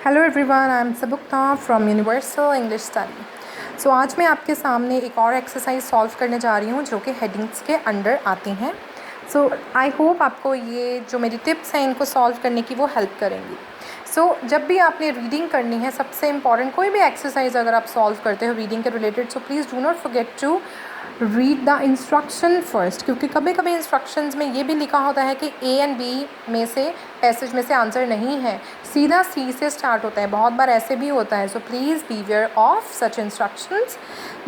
Hello everyone, I am Sabukta from Universal English Study. So आज मैं आपके सामने एक और एक्सरसाइज सॉल्व करने जा रही हूँ जो कि हेडिंग्स के अंडर आती हैं। सो आई होप आपको ये जो मेरी टिप्स हैं इनको सॉल्व करने की वो हेल्प करेंगी। जब भी आपने रीडिंग करनी है, सबसे इम्पॉर्टेंट कोई भी एक्सरसाइज अगर आप सॉल्व करते हो रीडिंग के related, so please do not forget to read the instruction first, क्योंकि कभी कभी इंस्ट्रक्शंस में ये भी लिखा होता है कि ए एंड बी में से पैसेज में से आंसर नहीं है, सीधा सी से स्टार्ट होता है। बहुत बार ऐसे भी होता है। So please beware of such instructions.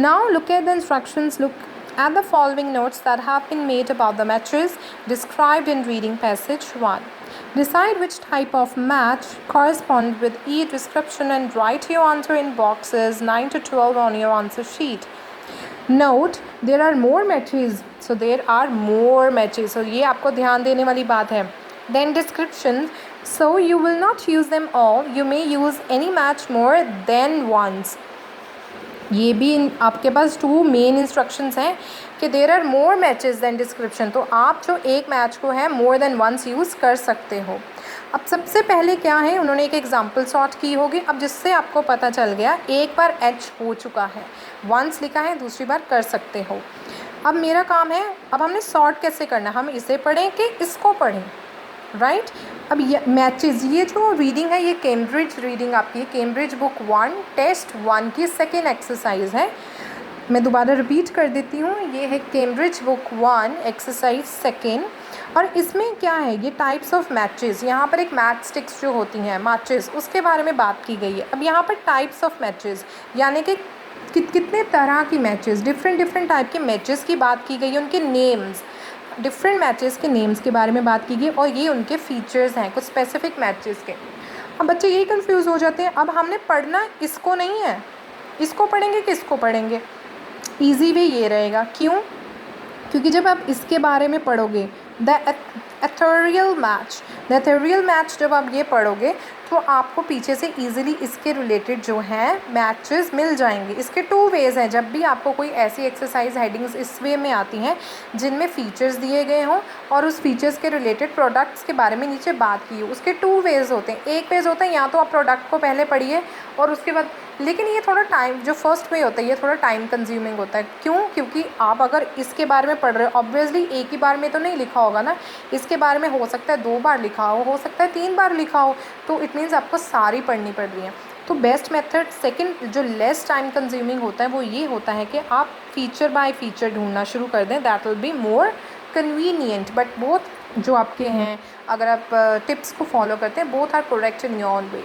Now look at the instructions, look at the following notes that have been made about the matches described in reading passage 1. Decide which type of match corresponds with each description and write your answer in boxes 9 to 12 on your answer sheet. Note there are more matches, so there are more matches, so ये आपको ध्यान देने वाली बात है. Then description, so you will not use them all, you may use any match more than once. ये भी आपके पास टू मेन इंस्ट्रक्शंस हैं कि there are more matches than description, तो आप जो एक मैच को है मोर देन वंस यूज़ कर सकते हो। अब सबसे पहले क्या है, उन्होंने एक एग्जांपल सॉर्ट की होगी, अब जिससे आपको पता चल गया एक बार एच हो चुका है, वंस लिखा है, दूसरी बार कर सकते हो। अब मेरा काम है, अब हमने सॉर्ट कैसे करना है, हम इसे पढ़ें कि इसको पढ़ें, राइट। अब ये मैचेस, ये जो रीडिंग है ये कैम्ब्रिज रीडिंग आपकी कैम्ब्रिज बुक 1 टेस्ट 1 की सेकेंड एक्सरसाइज है। मैं दोबारा रिपीट कर देती हूँ, ये है कैम्ब्रिज बुक 1 एक्सरसाइज सेकेंड। और इसमें क्या है, ये टाइप्स ऑफ मैचेस, यहाँ पर एक मैच स्टिक्स जो होती हैं मैचेस, उसके बारे में बात की गई है। अब यहाँ पर टाइप्स ऑफ मैचेस यानी कि कितने तरह की मैचेस, डिफरेंट टाइप के मैचेस की बात की गई है, उनके नेम्स, डिफरेंट मैचेस के नेम्स के बारे में बात की गई और ये उनके फीचर्स हैं कुछ स्पेसिफिक मैचेस के। अब बच्चे यही कंफ्यूज हो जाते हैं, अब हमने पढ़ना इसको नहीं है, इसको पढ़ेंगे कि इसको पढ़ेंगे। ईजी वे ये रहेगा, क्यों? क्योंकि जब आप इसके बारे में पढ़ोगे द एथेरियल मैच जब आप ये पढ़ोगे तो आपको पीछे से इजीली इसके रिलेटेड जो हैं मैचेस मिल जाएंगे। इसके टू वेज़ हैं, जब भी आपको कोई ऐसी एक्सरसाइज हेडिंग्स इस वे में आती हैं जिनमें फ़ीचर्स दिए गए हों और उस फीचर्स के रिलेटेड प्रोडक्ट्स के बारे में नीचे बात की हो, उसके टू वेज़ होते हैं। एक वेज़ होता है या तो आप प्रोडक्ट को पहले पढ़िए और उसके बाद, लेकिन ये थोड़ा टाइम, जो फर्स्ट वे होता है ये थोड़ा टाइम कंज्यूमिंग होता है। क्यों? क्योंकि आप अगर इसके बारे में पढ़ रहे हो, ऑब्वियसली एक ही बार में तो नहीं लिखा होगा ना, इसके बारे में हो सकता है 2 बार लिखा हो सकता है 3 बार लिखा हो, तो इट मीन्स आपको सारी पढ़नी पड़ रही है। तो बेस्ट मेथड सेकंड जो लेस टाइम कंज्यूमिंग होता है वो ये होता है कि आप फीचर बाय फीचर ढूंढना शुरू कर दें, that will be more convenient. But both जो आपके हैं, अगर आप टिप्स को फॉलो करते हैं, both are correct in your way.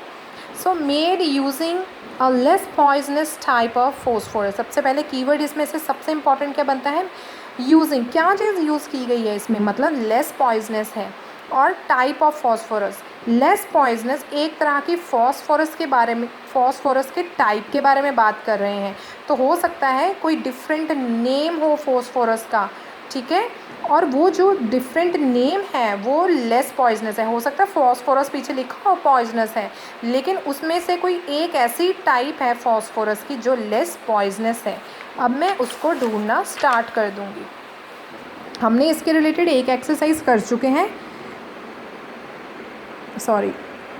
So made using a less poisonous type of phosphorus, सबसे पहले कीवर्ड इसमें से सबसे इंपॉर्टेंट क्या बनता है, यूजिंग, क्या चीज़ यूज़ की गई है इसमें, मतलब लेस पॉइजनस है। और type of phosphorus, less poisonous, एक तरह की फॉस्फोरस के बारे में, फॉस्फोरस के टाइप के बारे में बात कर रहे हैं, तो हो सकता है कोई डिफरेंट नेम हो फॉस्फोरस का, ठीक है, और वो जो डिफरेंट नेम है वो लेस पॉइजनस है। हो सकता है फॉस्फोरस पीछे लिखा हो पॉइजनस है, लेकिन उसमें से कोई एक ऐसी टाइप है फॉस्फोरस की जो लेस पॉइजनस है। अब मैं उसको ढूंढना स्टार्ट कर दूंगी। हमने इसके रिलेटेड एक एक्सरसाइज कर चुके हैं,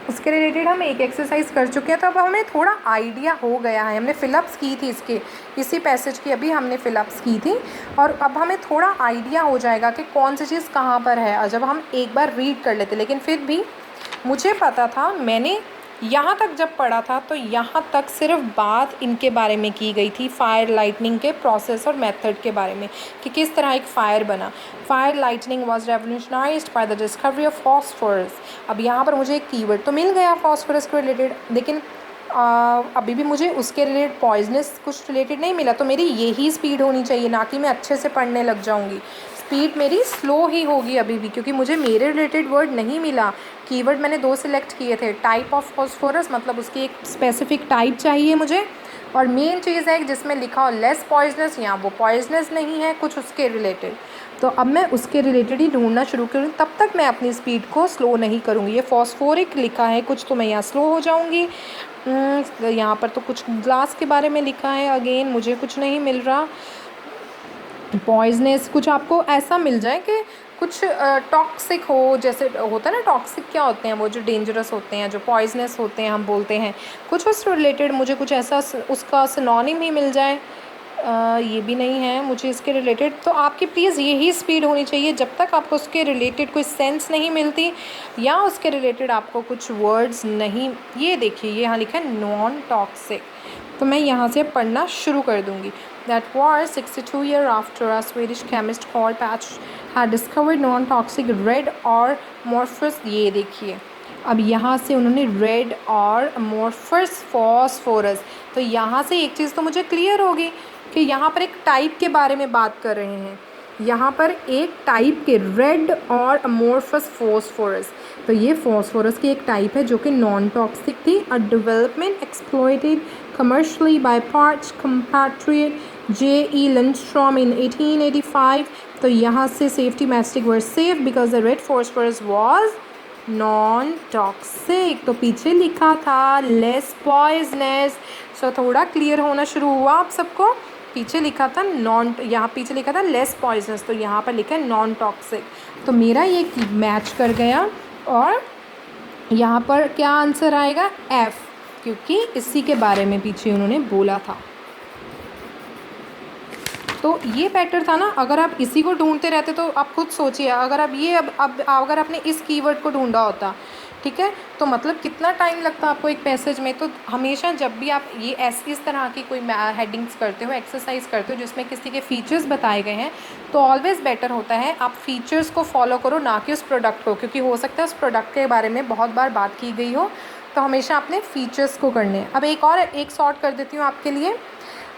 उसके रिलेटेड हम एक एक्सरसाइज कर चुके हैं, तो अब हमें थोड़ा आइडिया हो गया है। हमने फिलअप्स की थी इसके, इसी पैसेज की अभी हमने फिलअप्स की थी, और अब हमें थोड़ा आइडिया हो जाएगा कि कौन सी चीज़ कहाँ पर है। और जब हम एक बार रीड कर लेते, लेकिन फिर भी मुझे पता था, मैंने यहाँ तक जब पढ़ा था तो यहाँ तक सिर्फ बात इनके बारे में की गई थी, फायर लाइटनिंग के प्रोसेस और मेथड के बारे में, कि किस तरह एक फायर बना। Fire lightning was revolutionised by the discovery of phosphorus. अब यहाँ पर मुझे एक कीवर्ड तो मिल गया फॉस्फोरस के रिलेटेड, लेकिन अभी भी मुझे उसके रिलेटेड पॉइजनस कुछ रिलेटेड नहीं मिला। तो मेरी यही स्पीड होनी चाहिए, ना कि मैं अच्छे से पढ़ने लग जाऊँगी। स्पीड मेरी स्लो ही होगी अभी भी, क्योंकि मुझे मेरे रिलेटेड वर्ड नहीं मिला। कीवर्ड मैंने 2 सिलेक्ट किए थे, टाइप ऑफ फॉस्फोरस, मतलब उसकी एक स्पेसिफिक टाइप चाहिए मुझे, और मेन चीज़ है जिसमें लिखा हो लेस पॉइजनस, या वो पॉइजनस नहीं है कुछ उसके रिलेटेड। तो अब मैं उसके रिलेटेड ही ढूंढना शुरू करूँ, तब तक मैं अपनी स्पीड को स्लो नहीं करूँगी। ये फॉस्फोरिक लिखा है कुछ, तो मैं यहाँ स्लो हो जाऊँगी। यहाँ पर तो कुछ ग्लास के बारे में लिखा है, अगेन मुझे कुछ नहीं मिल रहा। पॉइजनस कुछ आपको ऐसा मिल जाए कि कुछ टॉक्सिक हो, जैसे होता है ना, टॉक्सिक क्या होते हैं वो जो डेंजरस होते हैं, जो पॉइजनस होते हैं हम बोलते हैं, कुछ उससे रिलेटेड मुझे कुछ ऐसा उसका सिनोनिम ही मिल जाए। ये भी नहीं है मुझे इसके रिलेटेड। तो आपकी प्लीज़ यही स्पीड होनी चाहिए जब तक आपको उसके रिलेटेड कोई सेंस नहीं मिलती या उसके रिलेटेड आपको कुछ वर्ड्स नहीं। ये देखिए, ये यहाँ लिखा है नॉन टॉक्सिक, तो मैं यहाँ से पढ़ना शुरू कर दूँगी। That was 62 years after a Swedish chemist called Patch had discovered non-toxic red or amorphous। ये देखिए, अब यहाँ से उन्होंने रेड और amorphous phosphorus, तो यहाँ से एक चीज़ तो मुझे क्लियर होगी कि यहाँ पर एक टाइप के बारे में बात कर रहे हैं। यहाँ पर एक टाइप के रेड और amorphous phosphorus, तो ये phosphorus की एक टाइप है जो कि नॉन टॉक्सिक थी। A development exploited commercially by Patch's compatriot J.E. Lindstrom in 1885। तो यहाँ से safety matchstick were safe because the red phosphorus was non toxic. तो पीछे लिखा था लेस पॉइजनस। सो थोड़ा क्लियर होना शुरू हुआ आप सबको। पीछे लिखा था नॉन, यहाँ पीछे लिखा था लेस पॉइजनस, तो यहाँ पर लिखा है नॉन टॉक्सिक। तो मेरा ये मैच कर गया और यहाँ पर क्या आंसर आएगा? एफ़, क्योंकि इसी के बारे में पीछे उन्होंने बोला था। तो ये बेटर था ना, अगर आप इसी को ढूंढते रहते तो आप खुद सोचिए, अगर आप ये अब अगर आपने इस कीवर्ड को ढूंढा होता, ठीक है, तो मतलब कितना टाइम लगता आपको एक पैसेज में। तो हमेशा जब भी आप ये इस तरह की कोई हेडिंग्स करते हो, एक्सरसाइज करते हो जिसमें किसी के फीचर्स बताए गए हैं, तो ऑलवेज़ बेटर होता है आप फीचर्स को फॉलो करो, ना कि उस प्रोडक्ट को, क्योंकि हो सकता है उस प्रोडक्ट के बारे में बहुत बार बात की गई हो। तो हमेशा अपने फीचर्स को करने हैं। अब एक सॉर्ट कर देती हूँ आपके लिए।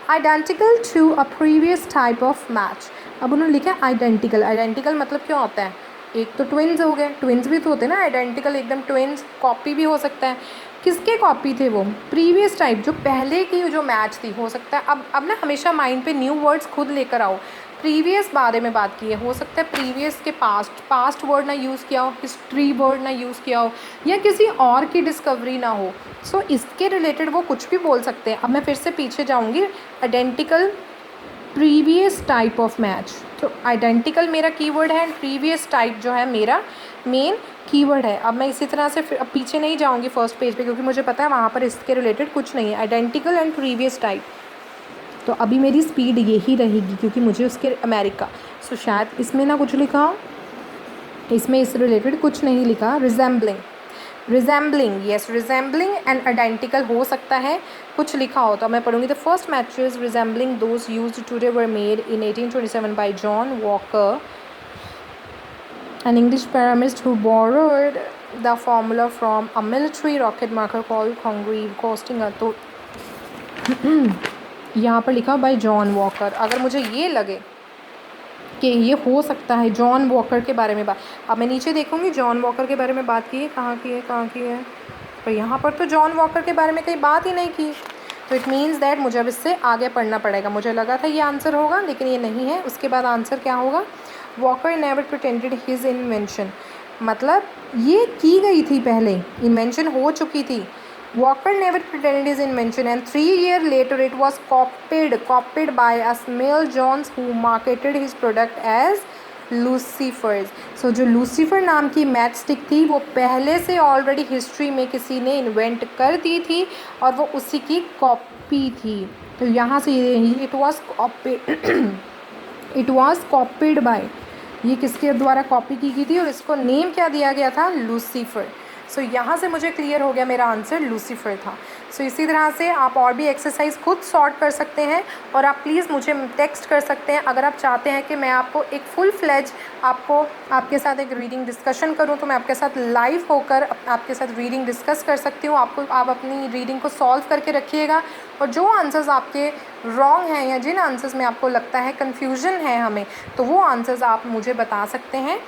Identical to a previous type of match. अब उन्होंने लिखा है आइडेंटिकल। आइडेंटिकल मतलब क्या होता है? एक तो ट्विन्स हो गए, ट्विन्स भी तो होते हैं ना आइडेंटिकल, एकदम ट्विन्स। कॉपी भी हो सकता है। किसके कॉपी थे वो? प्रीवियस टाइप, जो पहले की जो मैच थी, हो सकता है। अब ना हमेशा माइंड पे न्यू वर्ड्स खुद लेकर आओ। प्रीवियस बारे में बात की है, हो सकता है प्रीवियस के पास्ट वर्ड ना यूज़ किया हो, हिस्ट्री वर्ड ना यूज़ किया हो, या किसी और की डिस्कवरी ना हो। सो इसके रिलेटेड वो कुछ भी बोल सकते हैं। अब मैं फिर से पीछे जाऊंगी। Identical, previous type of match. तो आइडेंटिकल मेरा कीवर्ड है, प्रीवियस टाइप जो है मेरा मेन कीवर्ड है। अब मैं इसी तरह से अब पीछे नहीं जाऊंगी फर्स्ट पेज पे, क्योंकि मुझे पता है वहाँ पर इसके रिलेटेड कुछ नहीं है। आइडेंटिकल एंड प्रीवियस टाइप, तो अभी मेरी स्पीड यही रहेगी क्योंकि मुझे उसके अमेरिका। सो शायद इसमें ना कुछ लिखा हो, इसमें इस रिलेटेड कुछ नहीं लिखा। Resembling, yes, resembling and identical हो सकता है कुछ लिखा हो, तो मैं पढ़ूंगी। The first matches resembling those used today were made in 1827 by John Walker, an English pyramist who borrowed the formula from a military rocket maker called Congreve, costing a तो यहाँ पर लिखा बाय जॉन वॉकर। अगर मुझे ये लगे कि ये हो सकता है जॉन वॉकर के बारे में बात, अब मैं नीचे देखूँगी जॉन वॉकर के बारे में बात की है, कहाँ की है, पर यहाँ पर तो जॉन वॉकर के बारे में कहीं बात ही नहीं की। तो इट मीन्स दैट मुझे अब इससे आगे पढ़ना पड़ेगा। मुझे लगा था ये आंसर होगा, लेकिन ये नहीं है। उसके बाद आंसर क्या होगा? Walker never pretended his invention, मतलब ये की गई थी पहले, इन्वेंशन हो चुकी थी। Walker never pretended his invention, and 3 years later it was copied by a Samuel Jones who marketed his product as Lucifers। So जो लूसीफर नाम की मैच स्टिक थी वो पहले से ऑलरेडी हिस्ट्री में किसी ने इन्वेंट कर दी थी और वो उसी की कॉपी थी। तो यहाँ से इट वॉज कॉपीड बाय, ये किसके द्वारा कॉपी की गई थी और इसको नेम क्या दिया गया था? लूसीफर। सो यहाँ से मुझे क्लियर हो गया, मेरा आंसर लूसीफर था। सो इसी तरह से आप और भी एक्सरसाइज खुद सॉर्ट कर सकते हैं और आप प्लीज़ मुझे टेक्स्ट कर सकते हैं अगर आप चाहते हैं कि मैं आपको एक फुल फ्लेज आपके साथ एक रीडिंग डिस्कशन करूं, तो मैं आपके साथ लाइव होकर आपके साथ रीडिंग डिस्कस कर सकती हूं। आप अपनी रीडिंग को सॉल्व करके रखिएगा और जो आंसर्स आपके रॉन्ग हैं या जिन आंसर्स में आपको लगता है कन्फ्यूजन है हमें, तो वो आंसर्स आप मुझे बता सकते हैं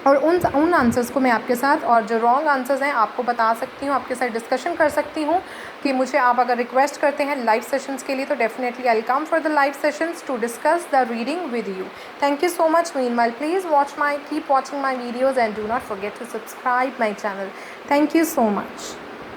और उन आंसर्स को मैं आपके साथ, और जो रॉन्ग आंसर्स हैं आपको बता सकती हूँ, आपके साथ डिस्कशन कर सकती हूँ। कि मुझे आप अगर रिक्वेस्ट करते हैं लाइव सेशंस के लिए तो definitely I will come for the live sessions to discuss the reading with you. Thank you so much. Meanwhile please keep watching my videos and do not forget to subscribe my channel. Thank you so much.